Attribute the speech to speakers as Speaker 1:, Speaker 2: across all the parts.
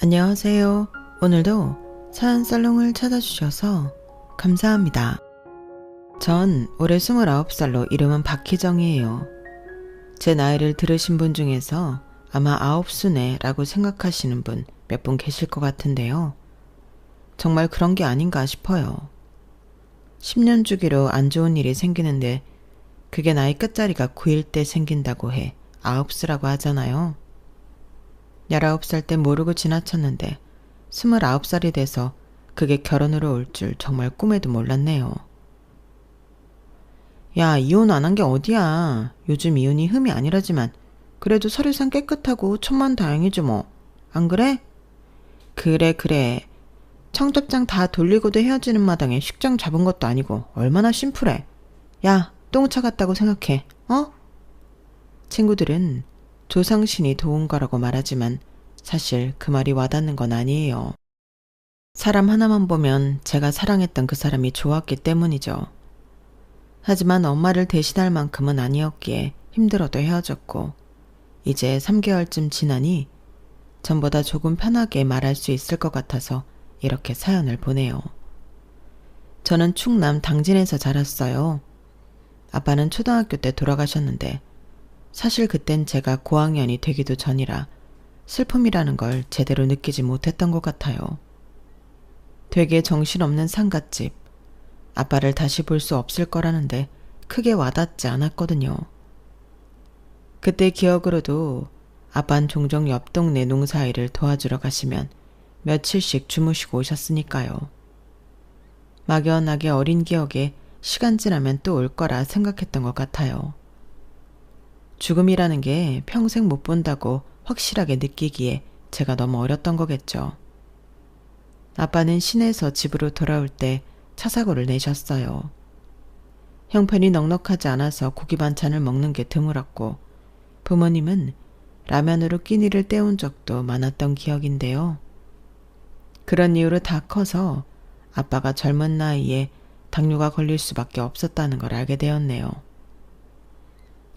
Speaker 1: 안녕하세요. 오늘도 사연 살롱을 찾아주셔서 감사합니다. 전 올해 29살로 이름은 박희정이에요. 제 나이를 들으신 분 중에서 아마 아홉수네라고 생각하시는 분 몇 분 계실 것 같은데요. 정말 그런 게 아닌가 싶어요. 10년 주기로 안 좋은 일이 생기는데 그게 나이 끝자리가 9일 때 생긴다고 해 아홉수라고 하잖아요. 19살 때 모르고 지나쳤는데 29살이 돼서 그게 결혼으로 올 줄 정말 꿈에도 몰랐네요. 야, 이혼 안 한 게 어디야. 요즘 이혼이 흠이 아니라지만 그래도 서류상 깨끗하고 천만다행이죠 뭐. 안 그래? 그래. 청첩장 다 돌리고도 헤어지는 마당에 식장 잡은 것도 아니고 얼마나 심플해. 야, 똥차 같다고 생각해. 어? 친구들은 조상신이 도운 거라고 말하지만 사실 그 말이 와닿는 건 아니에요. 사람 하나만 보면 제가 사랑했던 그 사람이 좋았기 때문이죠. 하지만 엄마를 대신할 만큼은 아니었기에 힘들어도 헤어졌고 이제 3개월쯤 지나니 전보다 조금 편하게 말할 수 있을 것 같아서 이렇게 사연을 보내요. 저는 충남 당진에서 자랐어요. 아빠는 초등학교 때 돌아가셨는데 사실 그땐 제가 고학년이 되기도 전이라 슬픔이라는 걸 제대로 느끼지 못했던 것 같아요. 되게 정신없는 상갓집, 아빠를 다시 볼 수 없을 거라는데 크게 와닿지 않았거든요. 그때 기억으로도 아빠는 종종 옆 동네 농사일을 도와주러 가시면 며칠씩 주무시고 오셨으니까요. 막연하게 어린 기억에 시간 지나면 또 올 거라 생각했던 것 같아요. 죽음이라는 게 평생 못 본다고 확실하게 느끼기에 제가 너무 어렸던 거겠죠. 아빠는 시내에서 집으로 돌아올 때 차 사고를 내셨어요. 형편이 넉넉하지 않아서 고기 반찬을 먹는 게 드물었고 부모님은 라면으로 끼니를 때운 적도 많았던 기억인데요. 그런 이유로 다 커서 아빠가 젊은 나이에 당뇨가 걸릴 수밖에 없었다는 걸 알게 되었네요.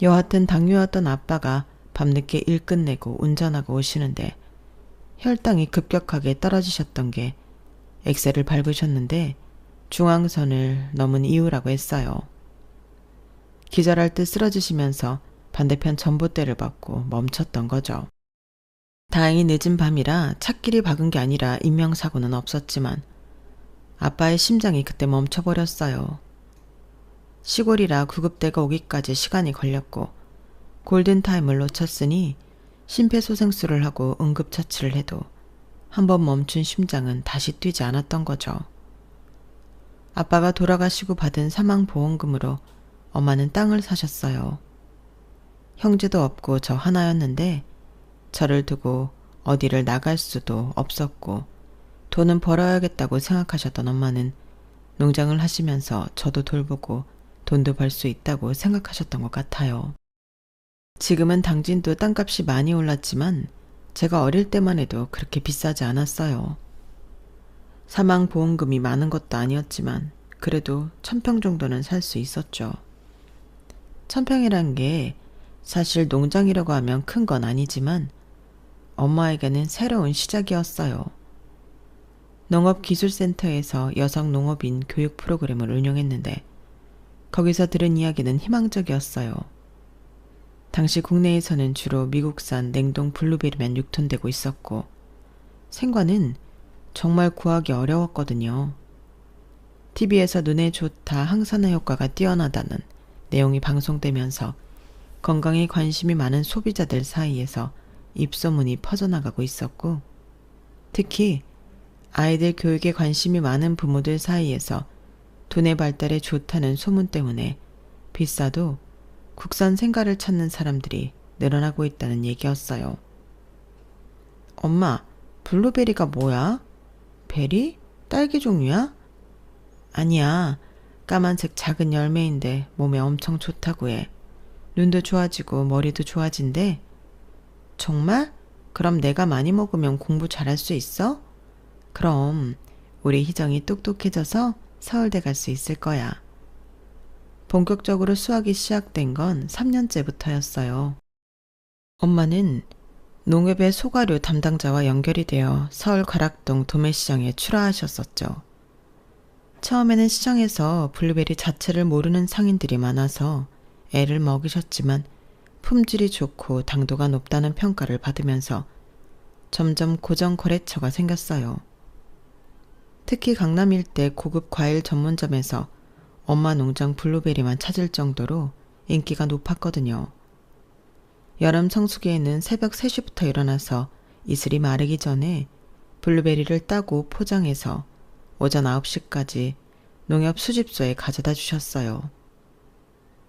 Speaker 1: 여하튼 당뇨였던 아빠가 밤늦게 일 끝내고 운전하고 오시는데 혈당이 급격하게 떨어지셨던 게 엑셀을 밟으셨는데 중앙선을 넘은 이유라고 했어요. 기절할 듯 쓰러지시면서 반대편 전봇대를 받고 멈췄던 거죠. 다행히 늦은 밤이라 찻길이 박은 게 아니라 인명사고는 없었지만 아빠의 심장이 그때 멈춰버렸어요. 시골이라 구급대가 오기까지 시간이 걸렸고 골든타임을 놓쳤으니 심폐소생술을 하고 응급처치를 해도 한번 멈춘 심장은 다시 뛰지 않았던 거죠. 아빠가 돌아가시고 받은 사망보험금으로 엄마는 땅을 사셨어요. 형제도 없고 저 하나였는데 저를 두고 어디를 나갈 수도 없었고 돈은 벌어야겠다고 생각하셨던 엄마는 농장을 하시면서 저도 돌보고 돈도 벌 수 있다고 생각하셨던 것 같아요. 지금은 당진도 땅값이 많이 올랐지만 제가 어릴 때만 해도 그렇게 비싸지 않았어요. 사망보험금이 많은 것도 아니었지만 그래도 1000평 정도는 살 수 있었죠. 1000평이란 게 사실 농장이라고 하면 큰 건 아니지만 엄마에게는 새로운 시작이었어요. 농업기술센터에서 여성 농업인 교육 프로그램을 운영했는데 거기서 들은 이야기는 희망적이었어요. 당시 국내에서는 주로 미국산 냉동 블루베리만 유통되고 있었고 생과는 정말 구하기 어려웠거든요. TV에서 눈에 좋다 항산화 효과가 뛰어나다는 내용이 방송되면서 건강에 관심이 많은 소비자들 사이에서 입소문이 퍼져나가고 있었고 특히 아이들 교육에 관심이 많은 부모들 사이에서 두뇌 발달에 좋다는 소문 때문에 비싸도 국산 생과를 찾는 사람들이 늘어나고 있다는 얘기였어요. 엄마, 블루베리가 뭐야? 베리? 딸기 종류야? 아니야. 까만색 작은 열매인데 몸에 엄청 좋다고 해. 눈도 좋아지고 머리도 좋아진대. 정말? 그럼 내가 많이 먹으면 공부 잘할 수 있어? 그럼 우리 희정이 똑똑해져서 서울대 갈 수 있을 거야. 본격적으로 수학이 시작된 건 3년째부터였어요. 엄마는 농협의 소과류 담당자와 연결이 되어 서울 가락동 도매시장에 출하하셨었죠. 처음에는 시장에서 블루베리 자체를 모르는 상인들이 많아서 애를 먹이셨지만 품질이 좋고 당도가 높다는 평가를 받으면서 점점 고정 거래처가 생겼어요. 특히 강남 일대 고급 과일 전문점에서 엄마 농장 블루베리만 찾을 정도로 인기가 높았거든요. 여름 성수기에는 새벽 3시부터 일어나서 이슬이 마르기 전에 블루베리를 따고 포장해서 오전 9시까지 농협 수집소에 가져다 주셨어요.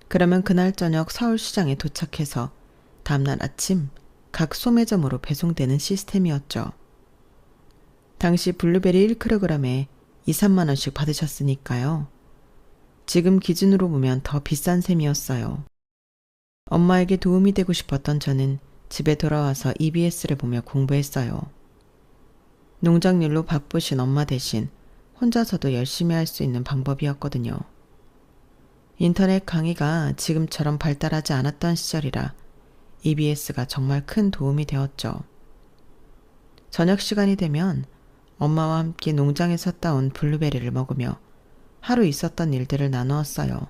Speaker 1: 그러면 그날 저녁 서울시장에 도착해서 다음날 아침 각 소매점으로 배송되는 시스템이었죠. 당시 블루베리 1kg에 2, 3만 원씩 받으셨으니까요. 지금 기준으로 보면 더 비싼 셈이었어요. 엄마에게 도움이 되고 싶었던 저는 집에 돌아와서 EBS를 보며 공부했어요. 농장 일로 바쁘신 엄마 대신 혼자서도 열심히 할 수 있는 방법이었거든요. 인터넷 강의가 지금처럼 발달하지 않았던 시절이라 EBS가 정말 큰 도움이 되었죠. 저녁 시간이 되면 엄마와 함께 농장에서 따온 블루베리를 먹으며 하루 있었던 일들을 나누었어요.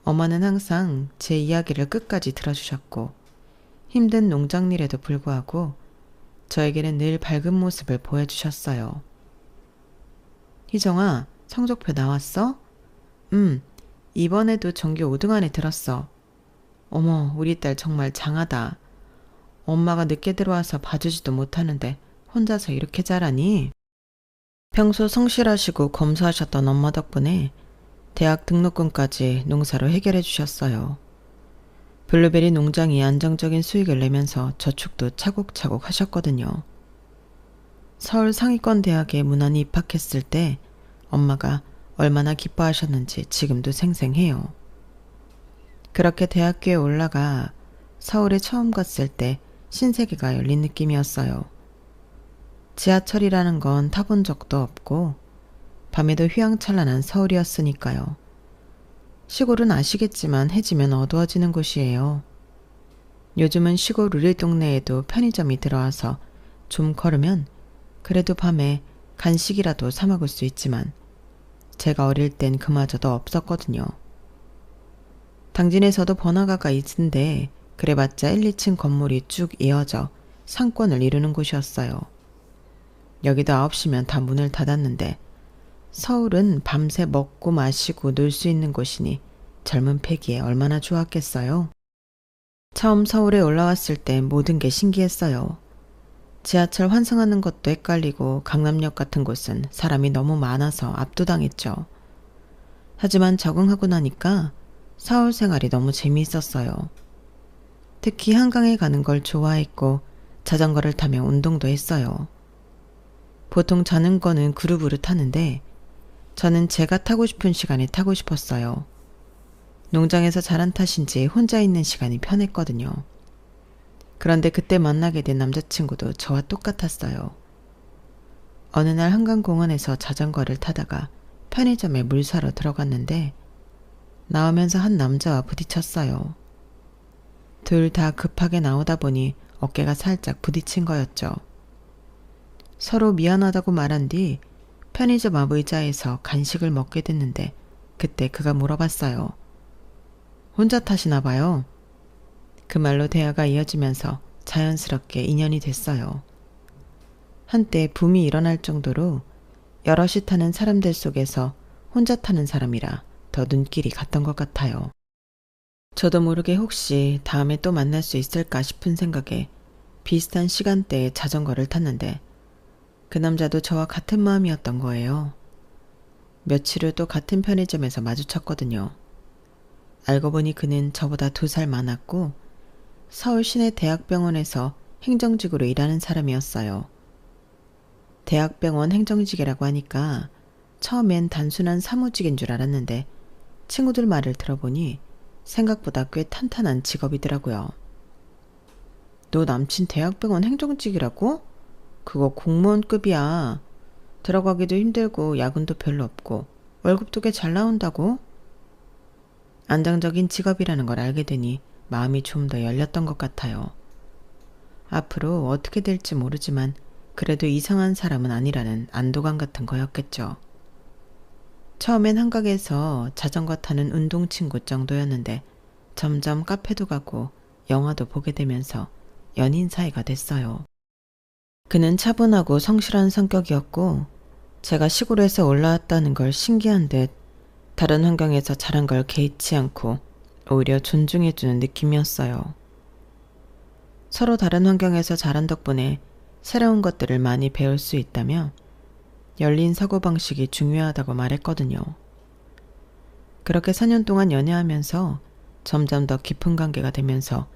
Speaker 1: 엄마는 항상 제 이야기를 끝까지 들어주셨고 힘든 농장일에도 불구하고 저에게는 늘 밝은 모습을 보여주셨어요. 희정아, 성적표 나왔어? 이번에도 전교 5등 안에 들었어. 어머, 우리 딸 정말 장하다. 엄마가 늦게 들어와서 봐주지도 못하는데 혼자서 이렇게 잘하니? 평소 성실하시고 검소하셨던 엄마 덕분에 대학 등록금까지 농사로 해결해 주셨어요. 블루베리 농장이 안정적인 수익을 내면서 저축도 차곡차곡 하셨거든요. 서울 상위권 대학에 무난히 입학했을 때 엄마가 얼마나 기뻐하셨는지 지금도 생생해요. 그렇게 대학교에 올라가 서울에 처음 갔을 때 신세계가 열린 느낌이었어요. 지하철이라는 건 타본 적도 없고 밤에도 휘황찬란한 서울이었으니까요. 시골은 아시겠지만 해지면 어두워지는 곳이에요. 요즘은 시골 우리 동네에도 편의점이 들어와서 좀 걸으면 그래도 밤에 간식이라도 사 먹을 수 있지만 제가 어릴 땐 그마저도 없었거든요. 당진에서도 번화가가 있는데 그래봤자 1, 2층 건물이 쭉 이어져 상권을 이루는 곳이었어요. 여기도 9시면 다 문을 닫았는데 서울은 밤새 먹고 마시고 놀 수 있는 곳이니 젊은 패기에 얼마나 좋았겠어요. 처음 서울에 올라왔을 때 모든 게 신기했어요. 지하철 환승하는 것도 헷갈리고 강남역 같은 곳은 사람이 너무 많아서 압도당했죠. 하지만 적응하고 나니까 서울 생활이 너무 재미있었어요. 특히 한강에 가는 걸 좋아했고 자전거를 타며 운동도 했어요. 보통 자전거는 그룹으로 타는데 저는 제가 타고 싶은 시간에 타고 싶었어요. 농장에서 자란 탓인지 혼자 있는 시간이 편했거든요. 그런데 그때 만나게 된 남자친구도 저와 똑같았어요. 어느 날 한강공원에서 자전거를 타다가 편의점에 물 사러 들어갔는데 나오면서 한 남자와 부딪혔어요. 둘 다 급하게 나오다 보니 어깨가 살짝 부딪힌 거였죠. 서로 미안하다고 말한 뒤 편의점 앞 의자에서 간식을 먹게 됐는데 그때 그가 물어봤어요. 혼자 타시나 봐요. 그 말로 대화가 이어지면서 자연스럽게 인연이 됐어요. 한때 붐이 일어날 정도로 여럿이 타는 사람들 속에서 혼자 타는 사람이라 더 눈길이 갔던 것 같아요. 저도 모르게 혹시 다음에 또 만날 수 있을까 싶은 생각에 비슷한 시간대에 자전거를 탔는데 그 남자도 저와 같은 마음이었던 거예요. 며칠 후 또 같은 편의점에서 마주쳤거든요. 알고 보니 그는 저보다 2살 많았고 서울 시내 대학병원에서 행정직으로 일하는 사람이었어요. 대학병원 행정직이라고 하니까 처음엔 단순한 사무직인 줄 알았는데 친구들 말을 들어보니 생각보다 꽤 탄탄한 직업이더라고요. 너 남친 대학병원 행정직이라고? 그거 공무원급이야. 들어가기도 힘들고 야근도 별로 없고 월급도 꽤 잘 나온다고? 안정적인 직업이라는 걸 알게 되니 마음이 좀 더 열렸던 것 같아요. 앞으로 어떻게 될지 모르지만 그래도 이상한 사람은 아니라는 안도감 같은 거였겠죠. 처음엔 한강에서 자전거 타는 운동 친구 정도였는데 점점 카페도 가고 영화도 보게 되면서 연인 사이가 됐어요. 그는 차분하고 성실한 성격이었고 제가 시골에서 올라왔다는 걸 신기한 듯 다른 환경에서 자란 걸 개의치 않고 오히려 존중해주는 느낌이었어요. 서로 다른 환경에서 자란 덕분에 새로운 것들을 많이 배울 수 있다며 열린 사고방식이 중요하다고 말했거든요. 그렇게 4년 동안 연애하면서 점점 더 깊은 관계가 되면서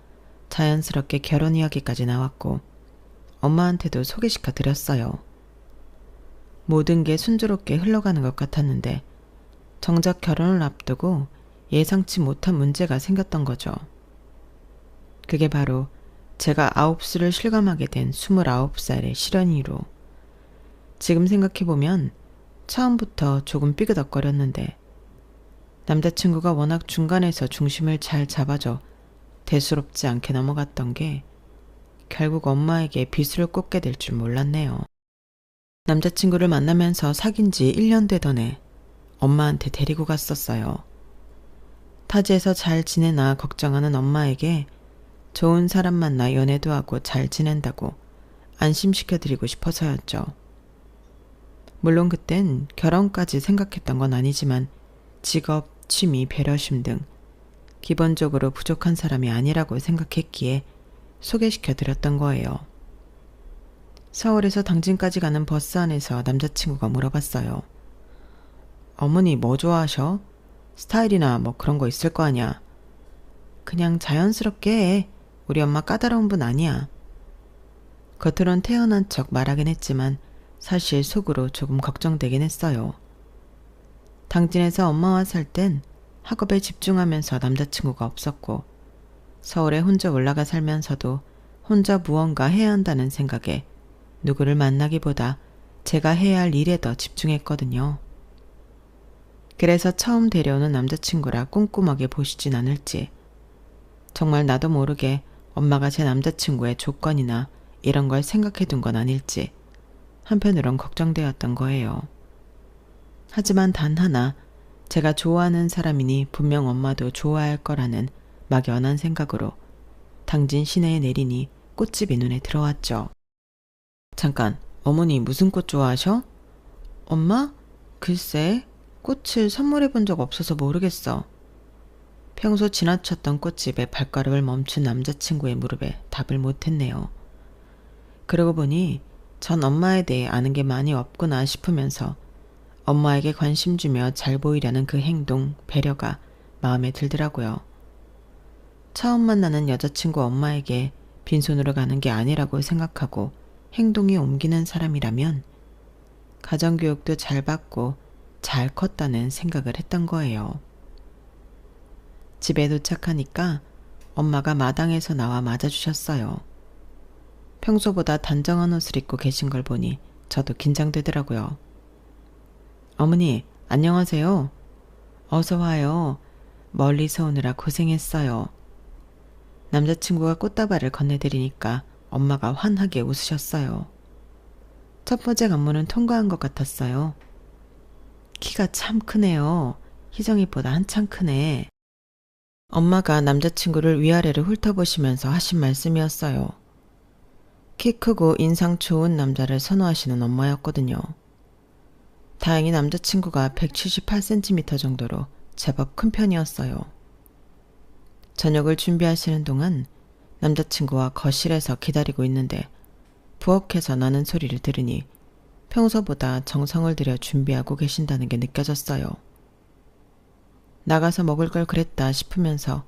Speaker 1: 자연스럽게 결혼 이야기까지 나왔고 엄마한테도 소개시켜 드렸어요. 모든 게 순조롭게 흘러가는 것 같았는데 정작 결혼을 앞두고 예상치 못한 문제가 생겼던 거죠. 그게 바로 제가 9수를 실감하게 된 29살의 실연 이후. 지금 생각해보면 처음부터 조금 삐그덕거렸는데 남자친구가 워낙 중간에서 중심을 잘 잡아줘 대수롭지 않게 넘어갔던 게 결국 엄마에게 빗을 꽂게 될 줄 몰랐네요. 남자친구를 만나면서 사귄 지 1년 되던 해 엄마한테 데리고 갔었어요. 타지에서 잘 지내나 걱정하는 엄마에게 좋은 사람 만나 연애도 하고 잘 지낸다고 안심시켜드리고 싶어서였죠. 물론 그땐 결혼까지 생각했던 건 아니지만 직업, 취미, 배려심 등 기본적으로 부족한 사람이 아니라고 생각했기에 소개시켜드렸던 거예요. 서울에서 당진까지 가는 버스 안에서 남자친구가 물어봤어요. 어머니 뭐 좋아하셔? 스타일이나 뭐 그런 거 있을 거 아니야. 그냥 자연스럽게 해. 우리 엄마 까다로운 분 아니야. 겉으론 태어난 척 말하긴 했지만 사실 속으로 조금 걱정되긴 했어요. 당진에서 엄마와 살 땐 학업에 집중하면서 남자친구가 없었고 서울에 혼자 올라가 살면서도 혼자 무언가 해야 한다는 생각에 누구를 만나기보다 제가 해야 할 일에 더 집중했거든요. 그래서 처음 데려오는 남자친구라 꼼꼼하게 보시진 않을지 정말 나도 모르게 엄마가 제 남자친구의 조건이나 이런 걸 생각해 둔 건 아닐지 한편으론 걱정되었던 거예요. 하지만 단 하나 제가 좋아하는 사람이니 분명 엄마도 좋아할 거라는 막연한 생각으로 당진 시내에 내리니 꽃집이 눈에 들어왔죠. 잠깐, 어머니 무슨 꽃 좋아하셔? 엄마? 글쎄, 꽃을 선물해 본 적 없어서 모르겠어. 평소 지나쳤던 꽃집에 발걸음을 멈춘 남자친구의 무릎에 답을 못했네요. 그러고 보니 전 엄마에 대해 아는 게 많이 없구나 싶으면서 엄마에게 관심 주며 잘 보이려는 그 행동, 배려가 마음에 들더라고요. 처음 만나는 여자친구 엄마에게 빈손으로 가는 게 아니라고 생각하고 행동이 옮기는 사람이라면 가정교육도 잘 받고 잘 컸다는 생각을 했던 거예요. 집에 도착하니까 엄마가 마당에서 나와 맞아주셨어요. 평소보다 단정한 옷을 입고 계신 걸 보니 저도 긴장되더라고요. 어머니, 안녕하세요. 어서 와요. 멀리서 오느라 고생했어요. 남자친구가 꽃다발을 건네드리니까 엄마가 환하게 웃으셨어요. 첫 번째 관문은 통과한 것 같았어요. 키가 참 크네요. 희정이보다 한참 크네. 엄마가 남자친구를 위아래로 훑어보시면서 하신 말씀이었어요. 키 크고 인상 좋은 남자를 선호하시는 엄마였거든요. 다행히 남자친구가 178cm 정도로 제법 큰 편이었어요. 저녁을 준비하시는 동안 남자친구와 거실에서 기다리고 있는데 부엌에서 나는 소리를 들으니 평소보다 정성을 들여 준비하고 계신다는 게 느껴졌어요. 나가서 먹을 걸 그랬다 싶으면서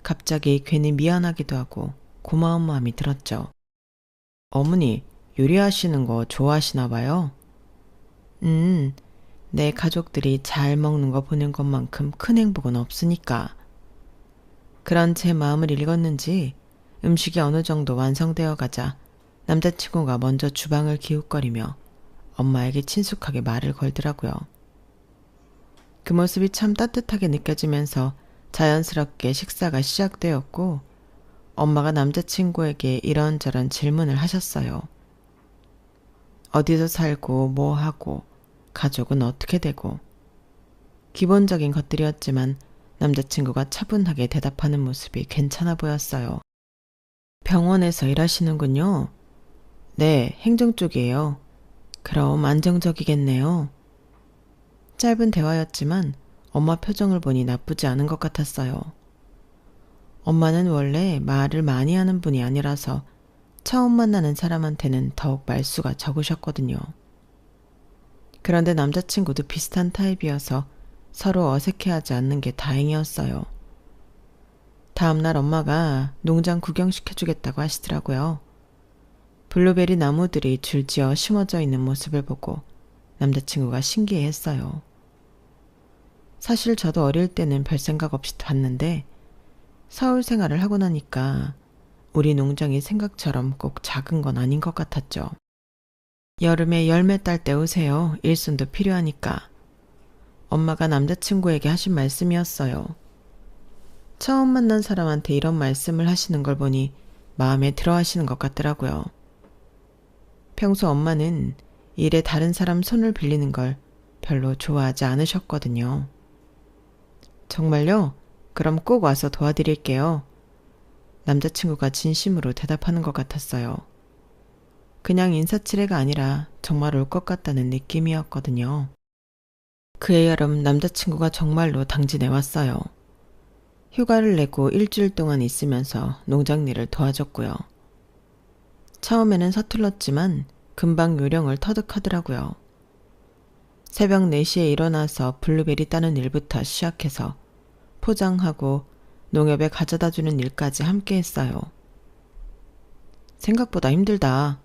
Speaker 1: 갑자기 괜히 미안하기도 하고 고마운 마음이 들었죠. 어머니, 요리하시는 거 좋아하시나 봐요? 내 가족들이 잘 먹는 거 보는 것만큼 큰 행복은 없으니까. 그런 제 마음을 읽었는지 음식이 어느 정도 완성되어 가자 남자친구가 먼저 주방을 기웃거리며 엄마에게 친숙하게 말을 걸더라고요. 그 모습이 참 따뜻하게 느껴지면서 자연스럽게 식사가 시작되었고 엄마가 남자친구에게 이런저런 질문을 하셨어요. 어디서 살고 뭐 하고 가족은 어떻게 되고 기본적인 것들이었지만 남자친구가 차분하게 대답하는 모습이 괜찮아 보였어요. 병원에서 일하시는군요. 네, 행정 쪽이에요. 그럼 안정적이겠네요. 짧은 대화였지만 엄마 표정을 보니 나쁘지 않은 것 같았어요. 엄마는 원래 말을 많이 하는 분이 아니라서 처음 만나는 사람한테는 더욱 말수가 적으셨거든요. 그런데 남자친구도 비슷한 타입이어서 서로 어색해하지 않는 게 다행이었어요. 다음날 엄마가 농장 구경시켜주겠다고 하시더라고요. 블루베리 나무들이 줄지어 심어져 있는 모습을 보고 남자친구가 신기해했어요. 사실 저도 어릴 때는 별 생각 없이 봤는데 서울 생활을 하고 나니까 우리 농장이 생각처럼 꼭 작은 건 아닌 것 같았죠. 여름에 열매 딸 때 오세요. 일손도 필요하니까. 엄마가 남자친구에게 하신 말씀이었어요. 처음 만난 사람한테 이런 말씀을 하시는 걸 보니 마음에 들어 하시는 것 같더라고요. 평소 엄마는 일에 다른 사람 손을 빌리는 걸 별로 좋아하지 않으셨거든요. 정말요? 그럼 꼭 와서 도와드릴게요. 남자친구가 진심으로 대답하는 것 같았어요. 그냥 인사치레가 아니라 정말 올 것 같다는 느낌이었거든요. 그해 여름 남자친구가 정말로 당진에 왔어요. 휴가를 내고 일주일 동안 있으면서 농장 일을 도와줬고요. 처음에는 서툴렀지만 금방 요령을 터득하더라고요. 새벽 4시에 일어나서 블루베리 따는 일부터 시작해서 포장하고 농협에 가져다 주는 일까지 함께 했어요. 생각보다 힘들다.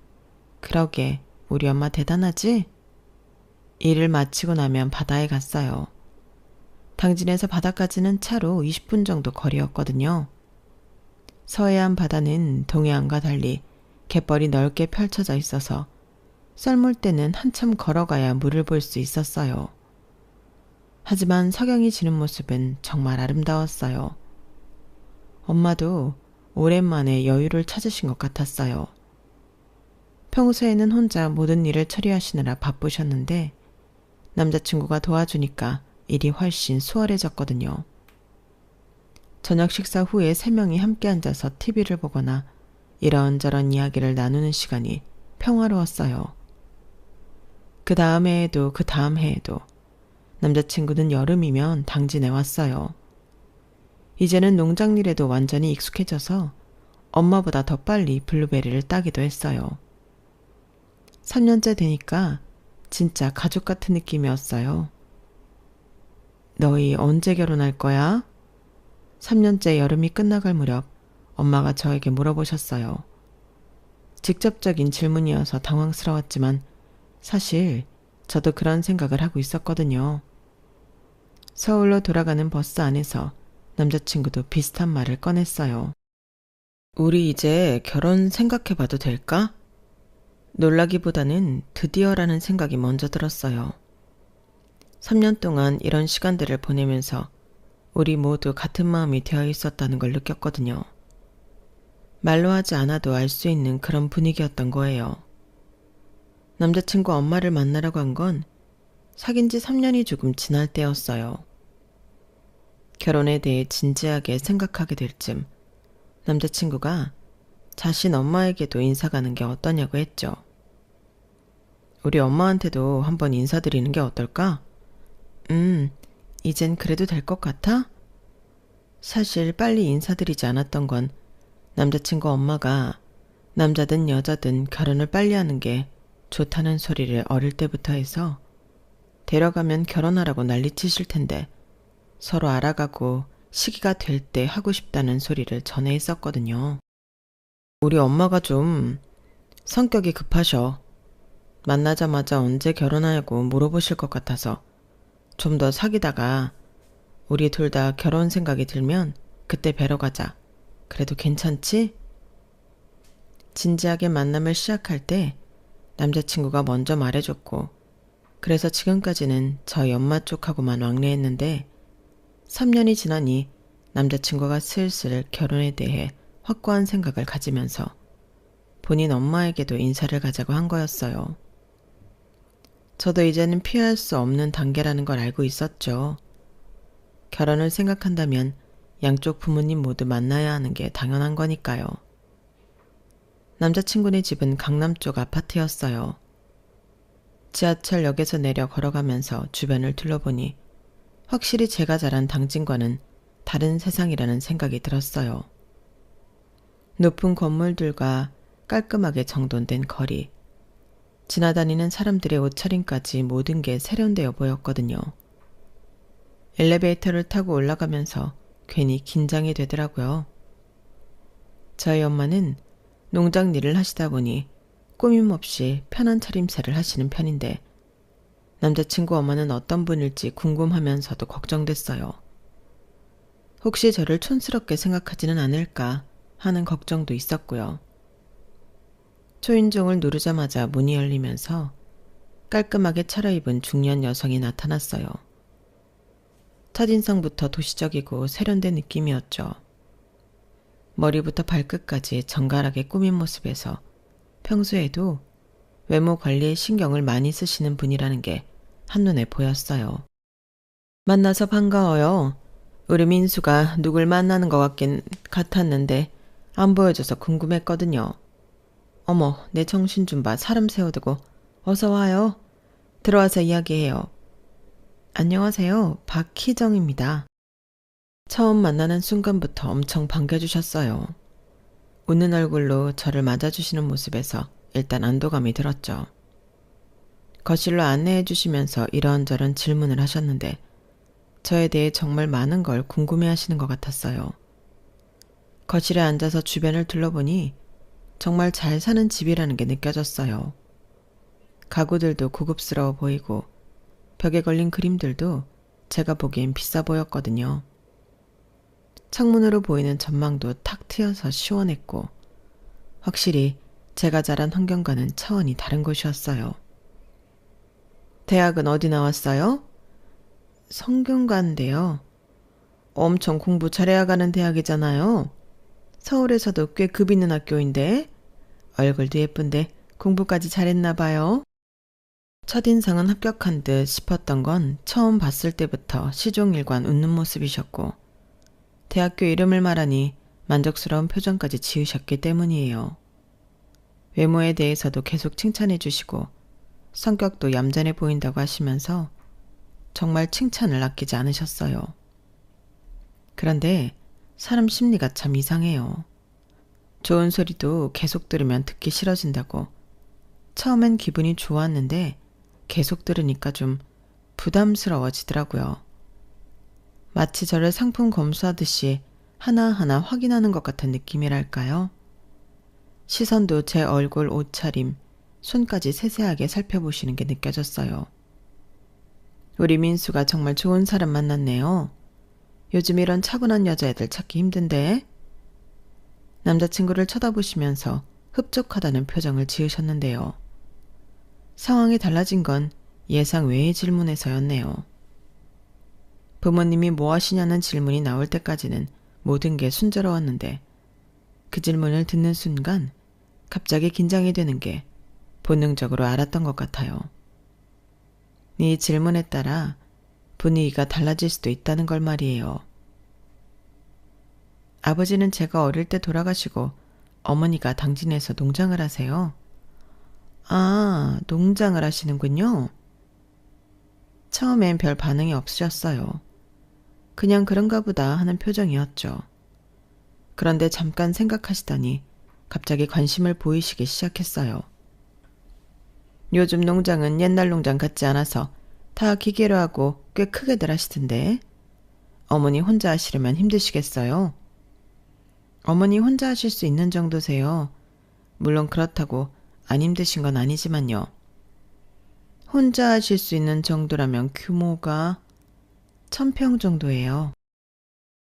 Speaker 1: 그러게 우리 엄마 대단하지? 일을 마치고 나면 바다에 갔어요. 당진에서 바다까지는 차로 20분 정도 거리였거든요. 서해안 바다는 동해안과 달리 갯벌이 넓게 펼쳐져 있어서 썰물 때는 한참 걸어가야 물을 볼 수 있었어요. 하지만 석영이 지는 모습은 정말 아름다웠어요. 엄마도 오랜만에 여유를 찾으신 것 같았어요. 평소에는 혼자 모든 일을 처리하시느라 바쁘셨는데 남자친구가 도와주니까 일이 훨씬 수월해졌거든요. 저녁 식사 후에 3명이 함께 앉아서 TV를 보거나 이런저런 이야기를 나누는 시간이 평화로웠어요. 그 다음 해에도 그 다음 해에도 남자친구는 여름이면 당진에 왔어요. 이제는 농장 일에도 완전히 익숙해져서 엄마보다 더 빨리 블루베리를 따기도 했어요. 3년째 되니까 진짜 가족 같은 느낌이었어요. 너희 언제 결혼할 거야? 3년째 여름이 끝나갈 무렵 엄마가 저에게 물어보셨어요. 직접적인 질문이어서 당황스러웠지만 사실 저도 그런 생각을 하고 있었거든요. 서울로 돌아가는 버스 안에서 남자친구도 비슷한 말을 꺼냈어요. 우리 이제 결혼 생각해봐도 될까? 놀라기보다는 드디어라는 생각이 먼저 들었어요. 3년 동안 이런 시간들을 보내면서 우리 모두 같은 마음이 되어 있었다는 걸 느꼈거든요. 말로 하지 않아도 알 수 있는 그런 분위기였던 거예요. 남자친구 엄마를 만나러 간 건 사귄 지 3년이 조금 지날 때였어요. 결혼에 대해 진지하게 생각하게 될 쯤 남자친구가 자신 엄마에게도 인사 가는 게 어떠냐고 했죠. 우리 엄마한테도 한번 인사드리는 게 어떨까? 이젠 그래도 될 것 같아? 사실 빨리 인사드리지 않았던 건 남자친구 엄마가 남자든 여자든 결혼을 빨리 하는 게 좋다는 소리를 어릴 때부터 해서 데려가면 결혼하라고 난리치실 텐데 서로 알아가고 시기가 될 때 하고 싶다는 소리를 전해 했었거든요. 우리 엄마가 좀 성격이 급하셔. 만나자마자 언제 결혼하냐고 물어보실 것 같아서 좀 더 사귀다가 우리 둘 다 결혼 생각이 들면 그때 뵈러 가자. 그래도 괜찮지? 진지하게 만남을 시작할 때 남자친구가 먼저 말해줬고 그래서 지금까지는 저희 엄마 쪽하고만 왕래했는데 3년이 지나니 남자친구가 슬슬 결혼에 대해 확고한 생각을 가지면서 본인 엄마에게도 인사를 가자고 한 거였어요. 저도 이제는 피할 수 없는 단계라는 걸 알고 있었죠. 결혼을 생각한다면 양쪽 부모님 모두 만나야 하는 게 당연한 거니까요. 남자친구네 집은 강남 쪽 아파트였어요. 지하철역에서 내려 걸어가면서 주변을 둘러보니 확실히 제가 자란 당진과는 다른 세상이라는 생각이 들었어요. 높은 건물들과 깔끔하게 정돈된 거리, 지나다니는 사람들의 옷차림까지 모든 게 세련되어 보였거든요. 엘리베이터를 타고 올라가면서 괜히 긴장이 되더라고요. 저희 엄마는 농장 일을 하시다 보니 꾸밈없이 편한 차림새를 하시는 편인데 남자친구 엄마는 어떤 분일지 궁금하면서도 걱정됐어요. 혹시 저를 촌스럽게 생각하지는 않을까 하는 걱정도 있었고요. 초인종을 누르자마자 문이 열리면서 깔끔하게 차려입은 중년 여성이 나타났어요. 첫인상부터 도시적이고 세련된 느낌이었죠. 머리부터 발끝까지 정갈하게 꾸민 모습에서 평소에도 외모 관리에 신경을 많이 쓰시는 분이라는 게 한눈에 보였어요. 만나서 반가워요. 우리 민수가 누굴 만나는 것 같긴 같았는데 안 보여줘서 궁금했거든요. 어머, 내 정신 좀 봐. 사람 세워두고. 어서 와요. 들어와서 이야기해요. 안녕하세요. 박희정입니다. 처음 만나는 순간부터 엄청 반겨주셨어요. 웃는 얼굴로 저를 맞아주시는 모습에서 일단 안도감이 들었죠. 거실로 안내해 주시면서 이런저런 질문을 하셨는데 저에 대해 정말 많은 걸 궁금해 하시는 것 같았어요. 거실에 앉아서 주변을 둘러보니 정말 잘 사는 집이라는 게 느껴졌어요. 가구들도 고급스러워 보이고 벽에 걸린 그림들도 제가 보기엔 비싸 보였거든요. 창문으로 보이는 전망도 탁 트여서 시원했고 확실히 제가 자란 환경과는 차원이 다른 곳이었어요. 대학은 어디 나왔어요? 성균관인데요. 엄청 공부 잘해야 가는 대학이잖아요. 서울에서도 꽤 급 있는 학교인데 얼굴도 예쁜데 공부까지 잘했나 봐요. 첫인상은 합격한 듯 싶었던 건 처음 봤을 때부터 시종일관 웃는 모습이셨고 대학교 이름을 말하니 만족스러운 표정까지 지으셨기 때문이에요. 외모에 대해서도 계속 칭찬해 주시고 성격도 얌전해 보인다고 하시면서 정말 칭찬을 아끼지 않으셨어요. 그런데 사람 심리가 참 이상해요. 좋은 소리도 계속 들으면 듣기 싫어진다고. 처음엔 기분이 좋았는데 계속 들으니까 좀 부담스러워지더라고요. 마치 저를 상품 검수하듯이 하나하나 확인하는 것 같은 느낌이랄까요? 시선도 제 얼굴, 옷차림, 손까지 세세하게 살펴보시는 게 느껴졌어요. 우리 민수가 정말 좋은 사람 만났네요. 요즘 이런 차분한 여자애들 찾기 힘든데? 남자친구를 쳐다보시면서 흡족하다는 표정을 지으셨는데요. 상황이 달라진 건 예상 외의 질문에서였네요. 부모님이 뭐 하시냐는 질문이 나올 때까지는 모든 게 순조로웠는데 그 질문을 듣는 순간 갑자기 긴장이 되는 게 본능적으로 알았던 것 같아요. 이 질문에 따라 분위기가 달라질 수도 있다는 걸 말이에요. 아버지는 제가 어릴 때 돌아가시고 어머니가 당진에서 농장을 하세요. 아, 농장을 하시는군요. 처음엔 별 반응이 없으셨어요. 그냥 그런가 보다 하는 표정이었죠. 그런데 잠깐 생각하시더니 갑자기 관심을 보이시기 시작했어요. 요즘 농장은 옛날 농장 같지 않아서 다 기계로 하고 꽤 크게들 하시던데 어머니 혼자 하시려면 힘드시겠어요? 어머니 혼자 하실 수 있는 정도세요. 물론 그렇다고 안 힘드신 건 아니지만요. 혼자 하실 수 있는 정도라면 규모가 1000평 정도예요.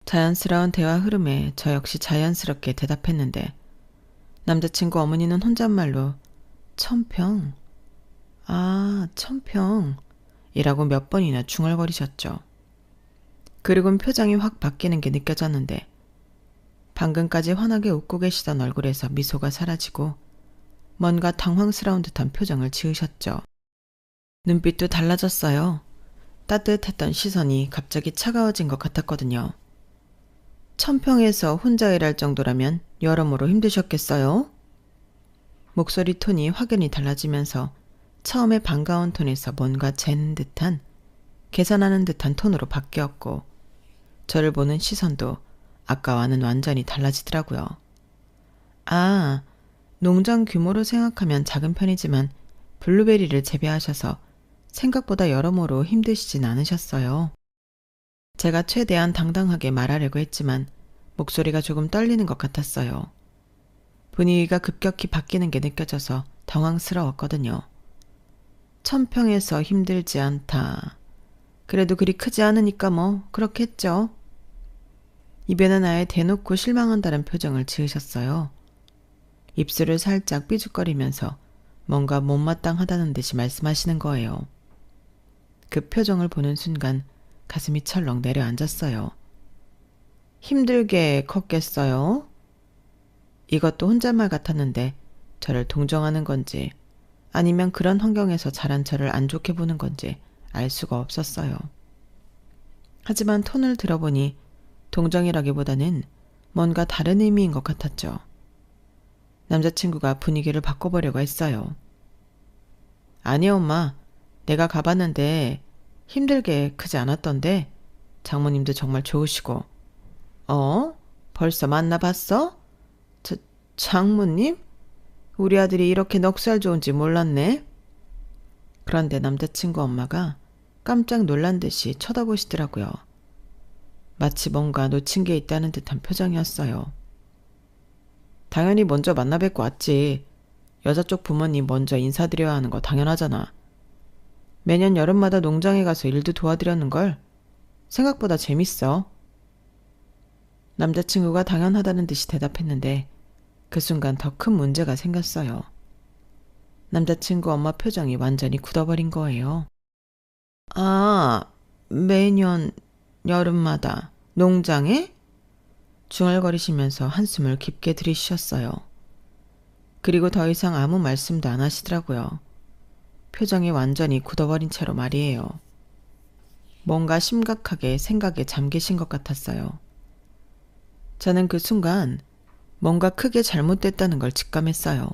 Speaker 1: 자연스러운 대화 흐름에 저 역시 자연스럽게 대답했는데 남자친구 어머니는 혼잣말로 1000평? 아, 1000평 이라고 몇 번이나 중얼거리셨죠. 그리고는 표정이 확 바뀌는 게 느껴졌는데 방금까지 환하게 웃고 계시던 얼굴에서 미소가 사라지고 뭔가 당황스러운 듯한 표정을 지으셨죠. 눈빛도 달라졌어요. 따뜻했던 시선이 갑자기 차가워진 것 같았거든요. 천평에서 혼자 일할 정도라면 여러모로 힘드셨겠어요? 목소리 톤이 확연히 달라지면서 처음에 반가운 톤에서 뭔가 재는 듯한, 계산하는 듯한 톤으로 바뀌었고 저를 보는 시선도 아까와는 완전히 달라지더라고요. 아, 농장 규모로 생각하면 작은 편이지만 블루베리를 재배하셔서 생각보다 여러모로 힘드시진 않으셨어요. 제가 최대한 당당하게 말하려고 했지만 목소리가 조금 떨리는 것 같았어요. 분위기가 급격히 바뀌는 게 느껴져서 당황스러웠거든요. 천평에서 힘들지 않다. 그래도 그리 크지 않으니까 뭐 그렇겠죠. 입에는 아예 대놓고 실망한다는 표정을 지으셨어요. 입술을 살짝 삐죽거리면서 뭔가 못마땅하다는 듯이 말씀하시는 거예요. 그 표정을 보는 순간 가슴이 철렁 내려앉았어요. 힘들게 컸겠어요? 이것도 혼잣말 같았는데 저를 동정하는 건지 아니면 그런 환경에서 자란 저를 안 좋게 보는 건지 알 수가 없었어요. 하지만 톤을 들어보니 동정이라기보다는 뭔가 다른 의미인 것 같았죠. 남자친구가 분위기를 바꿔보려고 했어요. 아니 엄마, 내가 가봤는데 힘들게 크지 않았던데 장모님도 정말 좋으시고. 벌써 만나봤어? 장모님? 우리 아들이 이렇게 넉살 좋은지 몰랐네. 그런데 남자친구 엄마가 깜짝 놀란 듯이 쳐다보시더라고요. 마치 뭔가 놓친 게 있다는 듯한 표정이었어요. 당연히 먼저 만나 뵙고 왔지. 여자 쪽 부모님 먼저 인사드려야 하는 거 당연하잖아. 매년 여름마다 농장에 가서 일도 도와드렸는걸. 생각보다 재밌어. 남자친구가 당연하다는 듯이 대답했는데 그 순간 더 큰 문제가 생겼어요. 남자친구 엄마 표정이 완전히 굳어버린 거예요. 아, 매년 여름마다 농장에? 중얼거리시면서 한숨을 깊게 들이쉬셨어요. 그리고 더 이상 아무 말씀도 안 하시더라고요. 표정이 완전히 굳어버린 채로 말이에요. 뭔가 심각하게 생각에 잠기신 것 같았어요. 저는 그 순간 뭔가 크게 잘못됐다는 걸 직감했어요.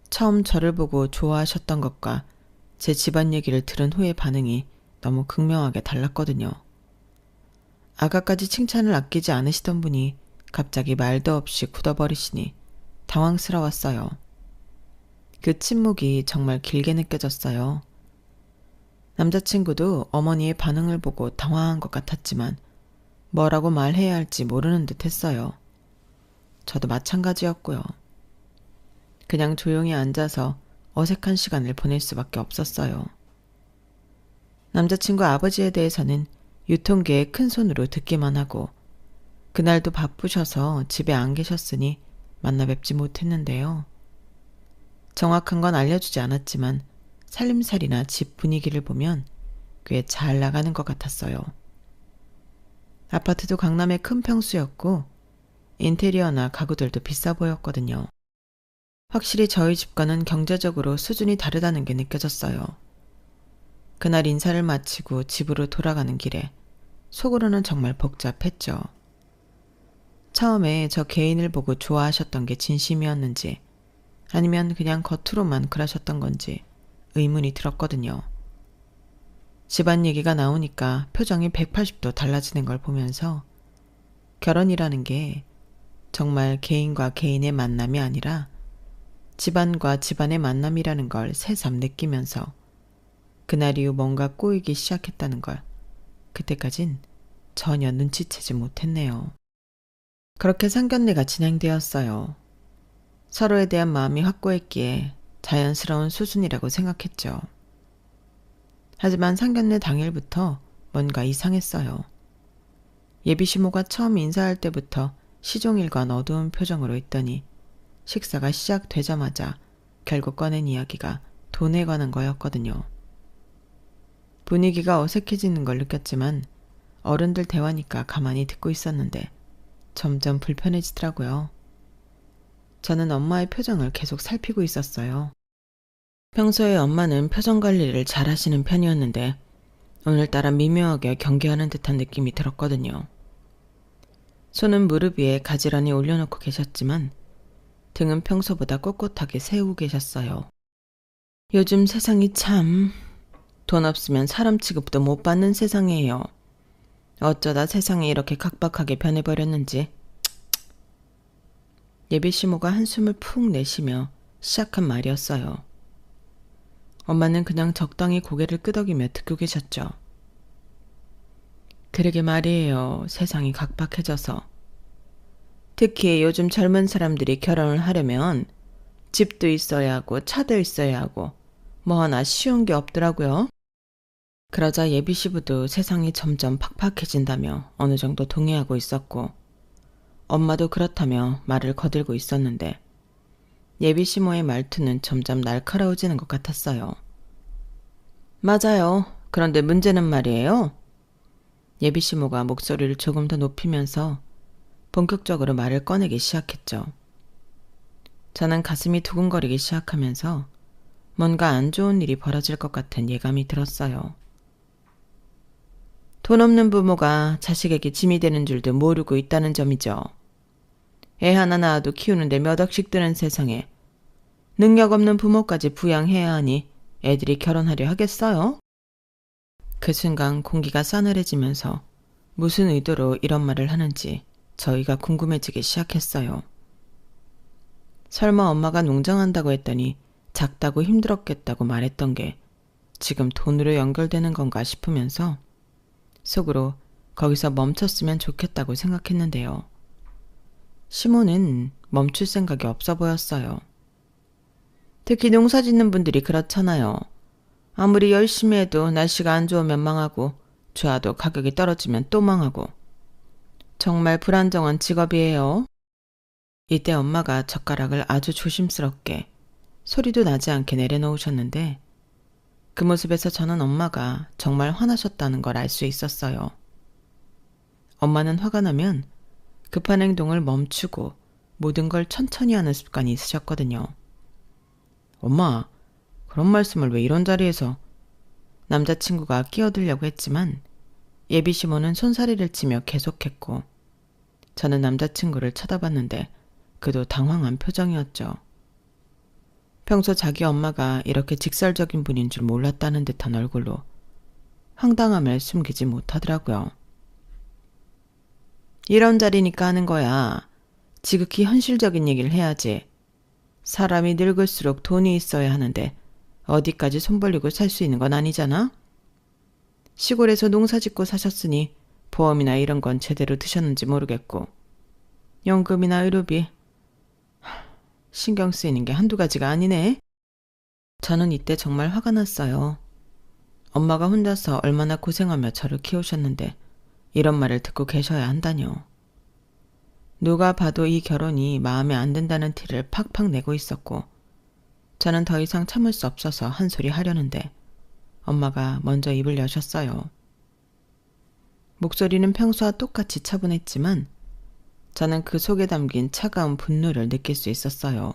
Speaker 1: 처음 저를 보고 좋아하셨던 것과 제 집안 얘기를 들은 후의 반응이 너무 극명하게 달랐거든요. 아까까지 칭찬을 아끼지 않으시던 분이 갑자기 말도 없이 굳어버리시니 당황스러웠어요. 그 침묵이 정말 길게 느껴졌어요. 남자친구도 어머니의 반응을 보고 당황한 것 같았지만 뭐라고 말해야 할지 모르는 듯 했어요. 저도 마찬가지였고요. 그냥 조용히 앉아서 어색한 시간을 보낼 수밖에 없었어요. 남자친구 아버지에 대해서는 유통기에 큰 손으로 듣기만 하고 그날도 바쁘셔서 집에 안 계셨으니 만나 뵙지 못했는데요. 정확한 건 알려주지 않았지만 살림살이나 집 분위기를 보면 꽤 잘 나가는 것 같았어요. 아파트도 강남의 큰 평수였고 인테리어나 가구들도 비싸 보였거든요. 확실히 저희 집과는 경제적으로 수준이 다르다는 게 느껴졌어요. 그날 인사를 마치고 집으로 돌아가는 길에 속으로는 정말 복잡했죠. 처음에 저 개인을 보고 좋아하셨던 게 진심이었는지 아니면 그냥 겉으로만 그러셨던 건지 의문이 들었거든요. 집안 얘기가 나오니까 표정이 180도 달라지는 걸 보면서 결혼이라는 게 정말 개인과 개인의 만남이 아니라 집안과 집안의 만남이라는 걸 새삼 느끼면서 그날 이후 뭔가 꼬이기 시작했다는 걸 그때까진 전혀 눈치채지 못했네요. 그렇게 상견례가 진행되었어요. 서로에 대한 마음이 확고했기에 자연스러운 수순이라고 생각했죠. 하지만 상견례 당일부터 뭔가 이상했어요. 예비시모가 처음 인사할 때부터 시종일관 어두운 표정으로 있더니 식사가 시작되자마자 결국 꺼낸 이야기가 돈에 관한 거였거든요. 분위기가 어색해지는 걸 느꼈지만 어른들 대화니까 가만히 듣고 있었는데 점점 불편해지더라고요. 저는 엄마의 표정을 계속 살피고 있었어요. 평소에 엄마는 표정 관리를 잘 하시는 편이었는데 오늘따라 미묘하게 경계하는 듯한 느낌이 들었거든요. 손은 무릎 위에 가지런히 올려놓고 계셨지만 등은 평소보다 꼿꼿하게 세우고 계셨어요. 요즘 세상이 참 돈 없으면 사람 취급도 못 받는 세상이에요. 어쩌다 세상이 이렇게 각박하게 변해버렸는지. 예비 시모가 한숨을 푹 내쉬며 시작한 말이었어요. 엄마는 그냥 적당히 고개를 끄덕이며 듣고 계셨죠. 그러게 말이에요. 세상이 각박해져서. 특히 요즘 젊은 사람들이 결혼을 하려면 집도 있어야 하고 차도 있어야 하고 뭐 하나 쉬운 게 없더라고요. 그러자 예비 시부도 세상이 점점 팍팍해진다며 어느 정도 동의하고 있었고 엄마도 그렇다며 말을 거들고 있었는데 예비 시모의 말투는 점점 날카로워지는 것 같았어요. 맞아요. 그런데 문제는 말이에요. 예비 시모가 목소리를 조금 더 높이면서 본격적으로 말을 꺼내기 시작했죠. 저는 가슴이 두근거리기 시작하면서 뭔가 안 좋은 일이 벌어질 것 같은 예감이 들었어요. 돈 없는 부모가 자식에게 짐이 되는 줄도 모르고 있다는 점이죠. 애 하나 낳아도 키우는데 몇 억씩 드는 세상에 능력 없는 부모까지 부양해야 하니 애들이 결혼하려 하겠어요? 그 순간 공기가 싸늘해지면서 무슨 의도로 이런 말을 하는지 저희가 궁금해지기 시작했어요. 설마 엄마가 농장한다고 했더니 작다고 힘들었겠다고 말했던 게 지금 돈으로 연결되는 건가 싶으면서 속으로 거기서 멈췄으면 좋겠다고 생각했는데요. 시모는 멈출 생각이 없어 보였어요. 특히 농사 짓는 분들이 그렇잖아요. 아무리 열심히 해도 날씨가 안 좋으면 망하고 좋아도 가격이 떨어지면 또 망하고 정말 불안정한 직업이에요. 이때 엄마가 젓가락을 아주 조심스럽게 소리도 나지 않게 내려놓으셨는데 그 모습에서 저는 엄마가 정말 화나셨다는 걸 알 수 있었어요. 엄마는 화가 나면 급한 행동을 멈추고 모든 걸 천천히 하는 습관이 있으셨거든요. 엄마, 그런 말씀을 왜 이런 자리에서? 남자친구가 끼어들려고 했지만 예비 시모는 손사래를 치며 계속했고 저는 남자친구를 쳐다봤는데 그도 당황한 표정이었죠. 평소 자기 엄마가 이렇게 직설적인 분인 줄 몰랐다는 듯한 얼굴로 황당함을 숨기지 못하더라고요. 이런 자리니까 하는 거야. 지극히 현실적인 얘기를 해야지. 사람이 늙을수록 돈이 있어야 하는데 어디까지 손 벌리고 살 수 있는 건 아니잖아? 시골에서 농사 짓고 사셨으니 보험이나 이런 건 제대로 드셨는지 모르겠고 연금이나 의료비 신경 쓰이는 게 한두 가지가 아니네. 저는 이때 정말 화가 났어요. 엄마가 혼자서 얼마나 고생하며 저를 키우셨는데 이런 말을 듣고 계셔야 한다뇨. 누가 봐도 이 결혼이 마음에 안 든다는 티를 팍팍 내고 있었고 저는 더 이상 참을 수 없어서 한 소리 하려는데 엄마가 먼저 입을 여셨어요. 목소리는 평소와 똑같이 차분했지만 저는 그 속에 담긴 차가운 분노를 느낄 수 있었어요.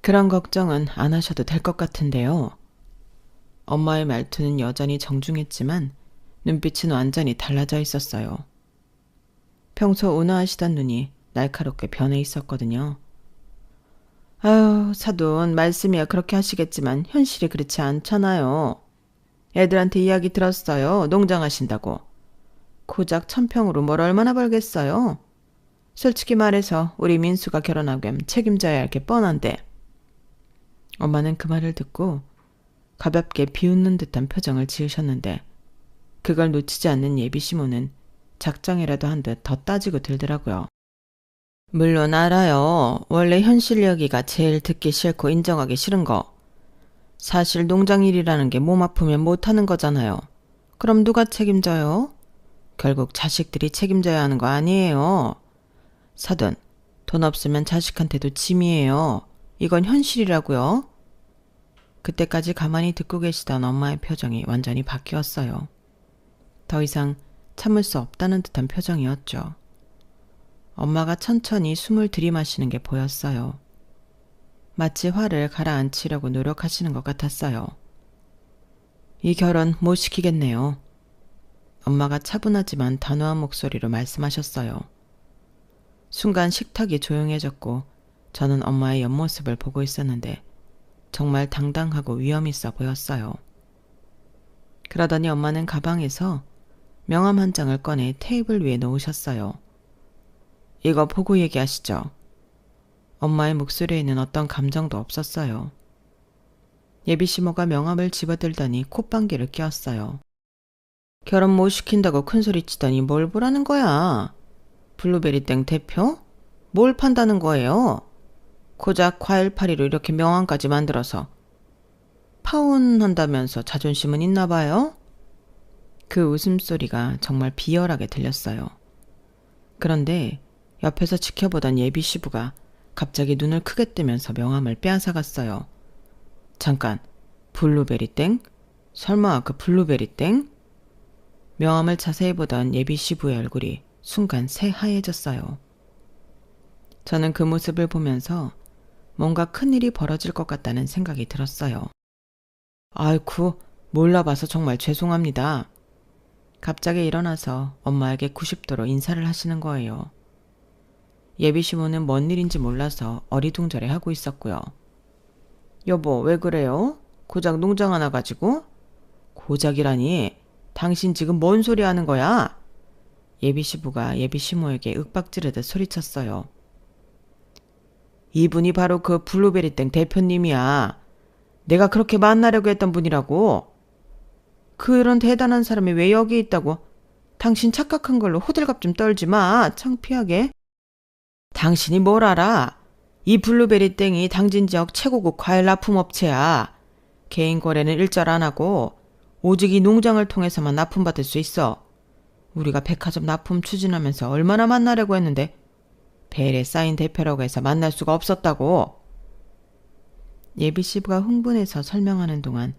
Speaker 1: 그런 걱정은 안 하셔도 될 것 같은데요. 엄마의 말투는 여전히 정중했지만 눈빛은 완전히 달라져 있었어요. 평소 온화하시던 눈이 날카롭게 변해 있었거든요. 아유, 사돈, 말씀이야 그렇게 하시겠지만 현실이 그렇지 않잖아요. 애들한테 이야기 들었어요. 농장하신다고. 고작 1000평으로 뭘 얼마나 벌겠어요? 솔직히 말해서 우리 민수가 결혼하면 책임져야 할 게 뻔한데. 엄마는 그 말을 듣고 가볍게 비웃는 듯한 표정을 지으셨는데 그걸 놓치지 않는 예비 시모는 작정이라도 한 듯 더 따지고 들더라고요. 물론 알아요. 원래 현실 이야기가 제일 듣기 싫고 인정하기 싫은 거. 사실 농장 일이라는 게 몸 아프면 못하는 거잖아요. 그럼 누가 책임져요? 결국 자식들이 책임져야 하는 거 아니에요. 사돈, 돈 없으면 자식한테도 짐이에요. 이건 현실이라고요. 그때까지 가만히 듣고 계시던 엄마의 표정이 완전히 바뀌었어요. 더 이상 참을 수 없다는 듯한 표정이었죠. 엄마가 천천히 숨을 들이마시는 게 보였어요. 마치 화를 가라앉히려고 노력하시는 것 같았어요. 이 결혼 못 시키겠네요. 엄마가 차분하지만 단호한 목소리로 말씀하셨어요. 순간 식탁이 조용해졌고 저는 엄마의 옆모습을 보고 있었는데 정말 당당하고 위험 있어 보였어요. 그러더니 엄마는 가방에서 명함 한 장을 꺼내 테이블 위에 놓으셨어요. 이거 보고 얘기하시죠. 엄마의 목소리에는 어떤 감정도 없었어요. 예비시모가 명함을 집어들더니 콧방귀를 뀌었어요. 결혼 못 시킨다고 큰소리치더니 뭘 보라는 거야? 블루베리땡 대표? 뭘 판다는 거예요? 고작 과일파리로 이렇게 명함까지 만들어서 파혼한다면서 자존심은 있나 봐요? 그 웃음소리가 정말 비열하게 들렸어요. 그런데 옆에서 지켜보던 예비 시부가 갑자기 눈을 크게 뜨면서 명함을 빼앗아갔어요. 잠깐, 블루베리땡? 설마 그 블루베리땡? 명함을 자세히 보던 예비 시부의 얼굴이 순간 새하얘졌어요. 저는 그 모습을 보면서 뭔가 큰일이 벌어질 것 같다는 생각이 들었어요. 아이쿠, 몰라봐서 정말 죄송합니다. 갑자기 일어나서 엄마에게 90도로 인사를 하시는 거예요. 예비 시모는 뭔 일인지 몰라서 어리둥절해 하고 있었고요. 여보, 왜 그래요? 고작 농장 하나 가지고? 고작이라니, 당신 지금 뭔 소리 하는 거야? 예비 시부가 예비 시모에게 윽박지르듯 소리쳤어요. 이분이 바로 그 블루베리땡 대표님이야. 내가 그렇게 만나려고 했던 분이라고. 그런 대단한 사람이 왜 여기 있다고. 당신 착각한 걸로 호들갑 좀 떨지 마. 창피하게. 당신이 뭘 알아? 이 블루베리땡이 당진 지역 최고급 과일 납품업체야. 개인 거래는 일절 안 하고 오직 이 농장을 통해서만 납품받을 수 있어. 우리가 백화점 납품 추진하면서 얼마나 만나려고 했는데 벨에 쌓인 대표라고 해서 만날 수가 없었다고. 예비 시부가 흥분해서 설명하는 동안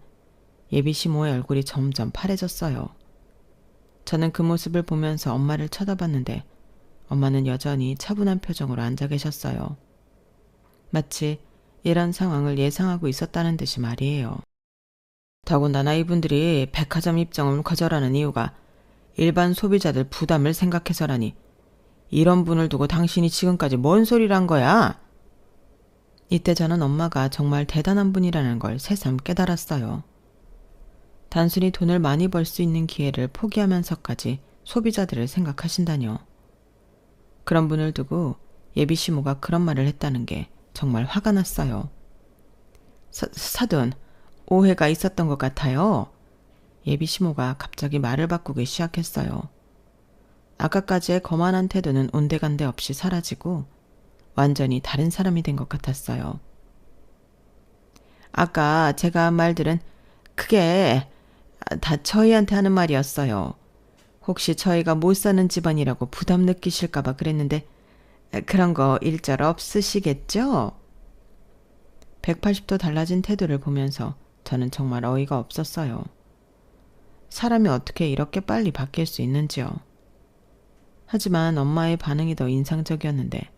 Speaker 1: 예비 시모의 얼굴이 점점 파래졌어요. 저는 그 모습을 보면서 엄마를 쳐다봤는데 엄마는 여전히 차분한 표정으로 앉아 계셨어요. 마치 이런 상황을 예상하고 있었다는 듯이 말이에요. 더군다나 이분들이 백화점 입점을 거절하는 이유가 일반 소비자들 부담을 생각해서라니. 이런 분을 두고 당신이 지금까지 뭔 소리를 한 거야? 이때 저는 엄마가 정말 대단한 분이라는 걸 새삼 깨달았어요. 단순히 돈을 많이 벌 수 있는 기회를 포기하면서까지 소비자들을 생각하신다뇨. 그런 분을 두고 예비 시모가 그런 말을 했다는 게 정말 화가 났어요. 사돈, 오해가 있었던 것 같아요. 예비 시모가 갑자기 말을 바꾸기 시작했어요. 아까까지의 거만한 태도는 온데간데 없이 사라지고 완전히 다른 사람이 된 것 같았어요. 아까 제가 한 말들은 그게 다 저희한테 하는 말이었어요. 혹시 저희가 못 사는 집안이라고 부담 느끼실까봐 그랬는데 그런 거 일절 없으시겠죠? 180도 달라진 태도를 보면서 저는 정말 어이가 없었어요. 사람이 어떻게 이렇게 빨리 바뀔 수 있는지요. 하지만 엄마의 반응이 더 인상적이었는데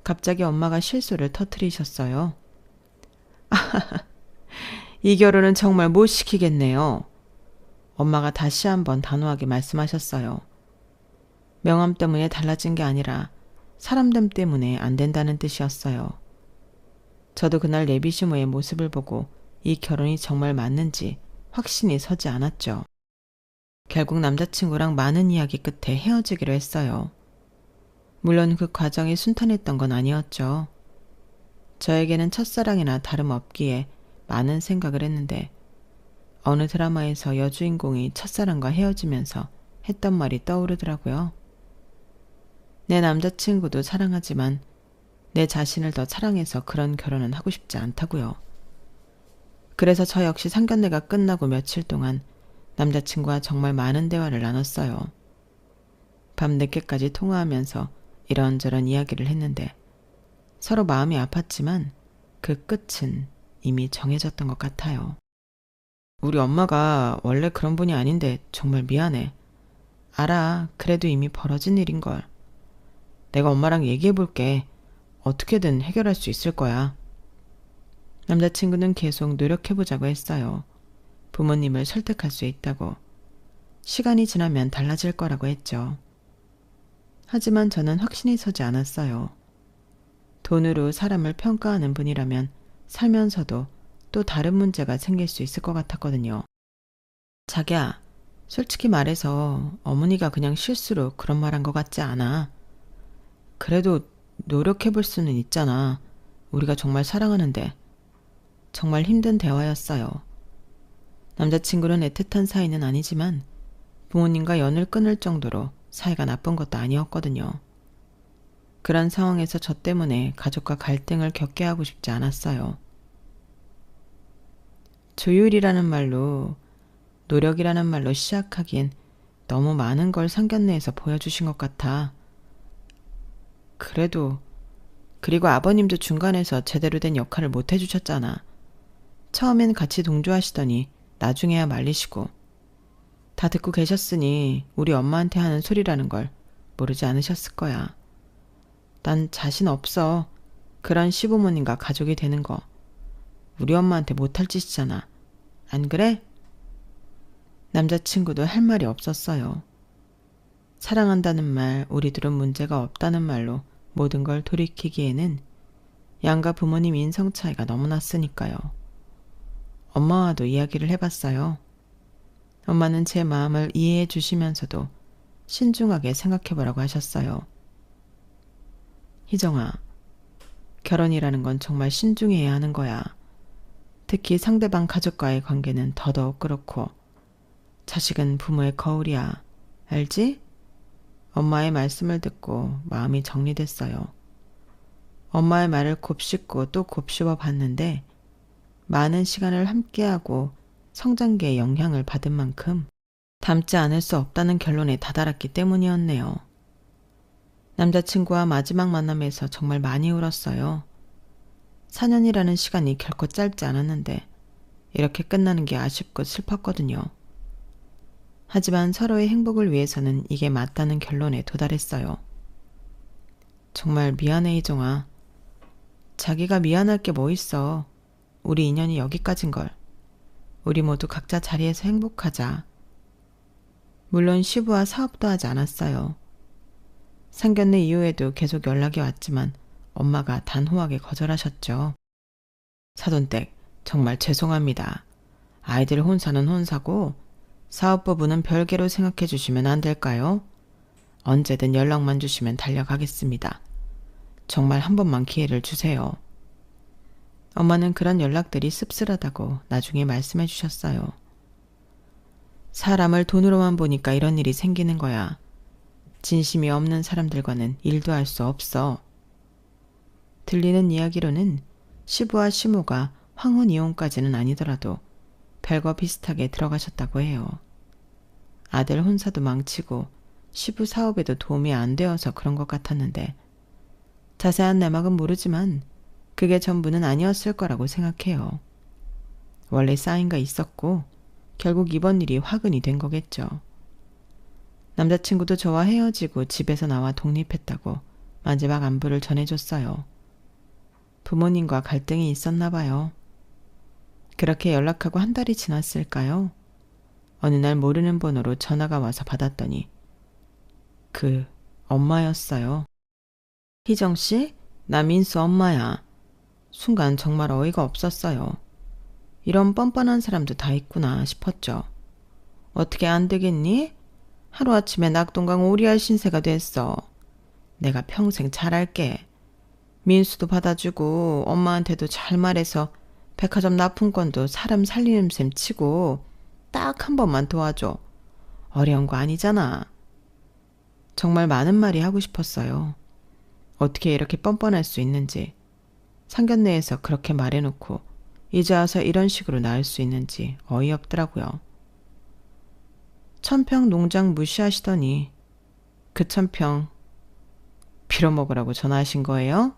Speaker 1: 갑자기 엄마가 실수를 터뜨리셨어요. 이 결혼은 정말 못 시키겠네요. 엄마가 다시 한번 단호하게 말씀하셨어요. 명함 때문에 달라진 게 아니라 사람됨 때문에 안 된다는 뜻이었어요. 저도 그날 예비 시모의 모습을 보고 이 결혼이 정말 맞는지 확신이 서지 않았죠. 결국 남자친구랑 많은 이야기 끝에 헤어지기로 했어요. 물론 그 과정이 순탄했던 건 아니었죠. 저에게는 첫사랑이나 다름없기에 많은 생각을 했는데 어느 드라마에서 여주인공이 첫사랑과 헤어지면서 했던 말이 떠오르더라고요. 내 남자친구도 사랑하지만 내 자신을 더 사랑해서 그런 결혼은 하고 싶지 않다고요. 그래서 저 역시 상견례가 끝나고 며칠 동안 남자친구와 정말 많은 대화를 나눴어요. 밤 늦게까지 통화하면서 이런저런 이야기를 했는데 서로 마음이 아팠지만 그 끝은 이미 정해졌던 것 같아요. 우리 엄마가 원래 그런 분이 아닌데 정말 미안해. 알아. 그래도 이미 벌어진 일인걸. 내가 엄마랑 얘기해볼게. 어떻게든 해결할 수 있을 거야. 남자친구는 계속 노력해보자고 했어요. 부모님을 설득할 수 있다고. 시간이 지나면 달라질 거라고 했죠. 하지만 저는 확신이 서지 않았어요. 돈으로 사람을 평가하는 분이라면 살면서도 또 다른 문제가 생길 수 있을 것 같았거든요. 자기야, 솔직히 말해서 어머니가 그냥 실수로 그런 말 한 것 같지 않아. 그래도 노력해볼 수는 있잖아. 우리가 정말 사랑하는데. 정말 힘든 대화였어요. 남자친구는 애틋한 사이는 아니지만 부모님과 연을 끊을 정도로 사이가 나쁜 것도 아니었거든요. 그런 상황에서 저 때문에 가족과 갈등을 겪게 하고 싶지 않았어요. 조율이라는 말로, 노력이라는 말로 시작하기엔 너무 많은 걸 상견례에서 보여주신 것 같아. 그리고 아버님도 중간에서 제대로 된 역할을 못 해주셨잖아. 처음엔 같이 동조하시더니 나중에야 말리시고. 다 듣고 계셨으니 우리 엄마한테 하는 소리라는 걸 모르지 않으셨을 거야. 난 자신 없어. 그런 시부모님과 가족이 되는 거. 우리 엄마한테 못할 짓이잖아. 안 그래? 남자친구도 할 말이 없었어요. 사랑한다는 말, 우리들은 문제가 없다는 말로 모든 걸 돌이키기에는 양가 부모님 인성 차이가 너무 났으니까요. 엄마와도 이야기를 해봤어요. 엄마는 제 마음을 이해해 주시면서도 신중하게 생각해보라고 하셨어요. 희정아, 결혼이라는 건 정말 신중해야 하는 거야. 특히 상대방 가족과의 관계는 더더욱 그렇고 자식은 부모의 거울이야. 알지? 엄마의 말씀을 듣고 마음이 정리됐어요. 엄마의 말을 곱씹고 또 곱씹어 봤는데 많은 시간을 함께하고 성장기에 영향을 받은 만큼 닮지 않을 수 없다는 결론에 다다랐기 때문이었네요. 남자친구와 마지막 만남에서 정말 많이 울었어요. 4년이라는 시간이 결코 짧지 않았는데 이렇게 끝나는 게 아쉽고 슬펐거든요. 하지만 서로의 행복을 위해서는 이게 맞다는 결론에 도달했어요. 정말 미안해, 희정아. 자기가 미안할 게 뭐 있어. 우리 인연이 여기까진걸. 우리 모두 각자 자리에서 행복하자. 물론 시부와 사업도 하지 않았어요. 상견례 이후에도 계속 연락이 왔지만 엄마가 단호하게 거절하셨죠. 사돈댁, 정말 죄송합니다. 아이들 혼사는 혼사고 사업 부분은 별개로 생각해 주시면 안 될까요? 언제든 연락만 주시면 달려가겠습니다. 정말 한 번만 기회를 주세요. 엄마는 그런 연락들이 씁쓸하다고 나중에 말씀해 주셨어요. 사람을 돈으로만 보니까 이런 일이 생기는 거야. 진심이 없는 사람들과는 일도 할 수 없어. 들리는 이야기로는 시부와 시모가 황혼 이혼까지는 아니더라도 별거 비슷하게 들어가셨다고 해요. 아들 혼사도 망치고 시부 사업에도 도움이 안 되어서 그런 것 같았는데 자세한 내막은 모르지만 그게 전부는 아니었을 거라고 생각해요. 원래 쌓인 가 있었고 결국 이번 일이 화근이 된 거겠죠. 남자친구도 저와 헤어지고 집에서 나와 독립했다고 마지막 안부를 전해줬어요. 부모님과 갈등이 있었나 봐요. 그렇게 연락하고 한 달이 지났을까요? 어느 날 모르는 번호로 전화가 와서 받았더니 엄마였어요. 희정씨? 나 민수 엄마야. 순간 정말 어이가 없었어요. 이런 뻔뻔한 사람도 다 있구나 싶었죠. 어떻게 안 되겠니? 하루아침에 낙동강 오리알 신세가 됐어. 내가 평생 잘할게. 민수도 받아주고 엄마한테도 잘 말해서 백화점 납품권도 사람 살리는 셈 치고 딱 한 번만 도와줘. 어려운 거 아니잖아. 정말 많은 말이 하고 싶었어요. 어떻게 이렇게 뻔뻔할 수 있는지, 상견례에서 그렇게 말해놓고 이제 와서 이런 식으로 나올 수 있는지 어이없더라고요. 천평 농장 무시하시더니 그 천평 빌어먹으라고 전화하신 거예요?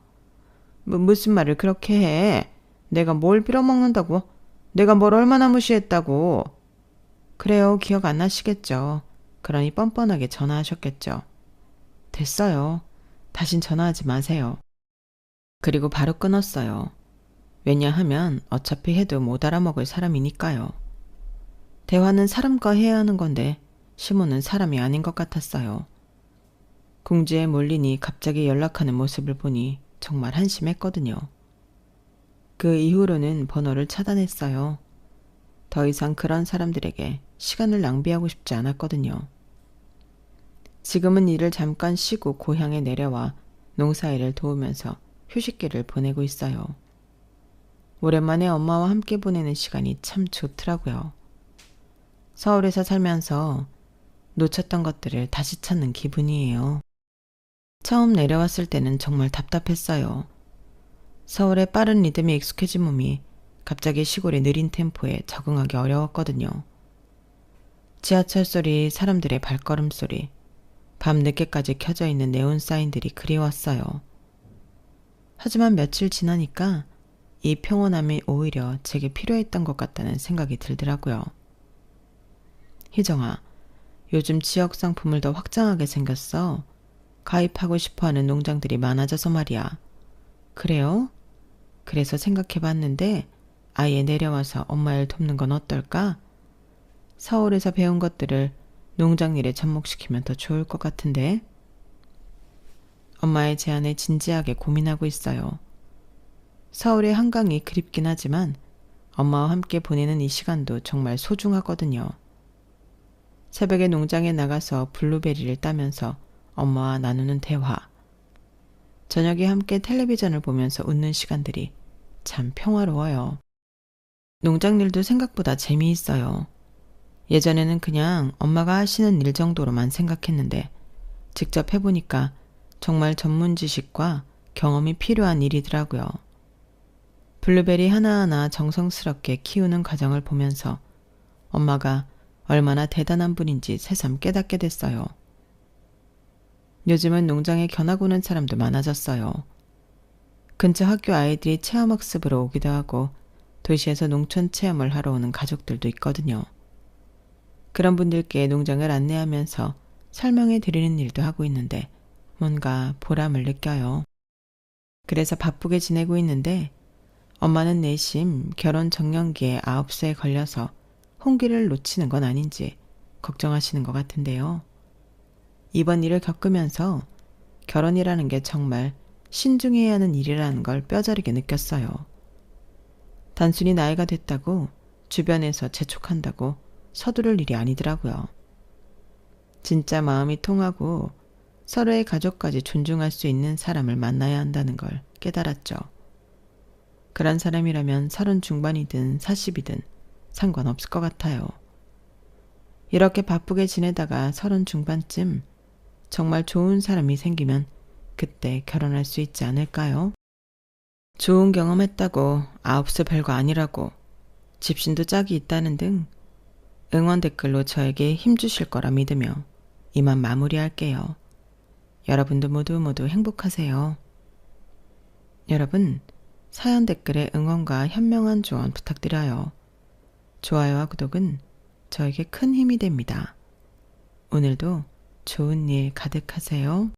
Speaker 1: 무슨 말을 그렇게 해? 내가 뭘 빌어먹는다고? 내가 뭘 얼마나 무시했다고? 그래요, 기억 안 나시겠죠. 그러니 뻔뻔하게 전화하셨겠죠. 됐어요. 다신 전화하지 마세요. 그리고 바로 끊었어요. 왜냐하면 어차피 해도 못 알아먹을 사람이니까요. 대화는 사람과 해야 하는 건데 시모는 사람이 아닌 것 같았어요. 궁지에 몰리니 갑자기 연락하는 모습을 보니 정말 한심했거든요. 그 이후로는 번호를 차단했어요. 더 이상 그런 사람들에게 시간을 낭비하고 싶지 않았거든요. 지금은 일을 잠깐 쉬고 고향에 내려와 농사일을 도우면서 휴식기를 보내고 있어요. 오랜만에 엄마와 함께 보내는 시간이 참 좋더라고요. 서울에서 살면서 놓쳤던 것들을 다시 찾는 기분이에요. 처음 내려왔을 때는 정말 답답했어요. 서울의 빠른 리듬에 익숙해진 몸이 갑자기 시골의 느린 템포에 적응하기 어려웠거든요. 지하철 소리, 사람들의 발걸음 소리, 밤 늦게까지 켜져 있는 네온 사인들이 그리웠어요. 하지만 며칠 지나니까 이 평온함이 오히려 제게 필요했던 것 같다는 생각이 들더라고요. 희정아, 요즘 지역 상품을 더 확장하게 생겼어. 가입하고 싶어하는 농장들이 많아져서 말이야. 그래요? 그래서 생각해봤는데 아예 내려와서 엄마 일 돕는 건 어떨까? 서울에서 배운 것들을 농장 일에 접목시키면 더 좋을 것 같은데. 엄마의 제안에 진지하게 고민하고 있어요. 서울의 한강이 그립긴 하지만 엄마와 함께 보내는 이 시간도 정말 소중하거든요. 새벽에 농장에 나가서 블루베리를 따면서 엄마와 나누는 대화. 저녁에 함께 텔레비전을 보면서 웃는 시간들이 참 평화로워요. 농장 일도 생각보다 재미있어요. 예전에는 그냥 엄마가 하시는 일 정도로만 생각했는데 직접 해보니까 정말 전문 지식과 경험이 필요한 일이더라고요. 블루베리 하나하나 정성스럽게 키우는 과정을 보면서 엄마가 얼마나 대단한 분인지 새삼 깨닫게 됐어요. 요즘은 농장에 견학 오는 사람도 많아졌어요. 근처 학교 아이들이 체험학습으로 오기도 하고 도시에서 농촌 체험을 하러 오는 가족들도 있거든요. 그런 분들께 농장을 안내하면서 설명해 드리는 일도 하고 있는데 뭔가 보람을 느껴요. 그래서 바쁘게 지내고 있는데 엄마는 내심 결혼 정년기에 9세에 걸려서 홍기를 놓치는 건 아닌지 걱정하시는 것 같은데요. 이번 일을 겪으면서 결혼이라는 게 정말 신중해야 하는 일이라는 걸 뼈저리게 느꼈어요. 단순히 나이가 됐다고 주변에서 재촉한다고 서두를 일이 아니더라고요. 진짜 마음이 통하고 서로의 가족까지 존중할 수 있는 사람을 만나야 한다는 걸 깨달았죠. 그런 사람이라면 30 중반이든 40이든 상관없을 것 같아요. 이렇게 바쁘게 지내다가 30 중반쯤 정말 좋은 사람이 생기면 그때 결혼할 수 있지 않을까요? 좋은 경험했다고 9세 별거 아니라고 집신도 짝이 있다는 등 응원 댓글로 저에게 힘주실 거라 믿으며 이만 마무리할게요. 여러분도 모두 행복하세요. 여러분, 사연 댓글에 응원과 현명한 조언 부탁드려요. 좋아요와 구독은 저에게 큰 힘이 됩니다. 오늘도 좋은 일 가득하세요.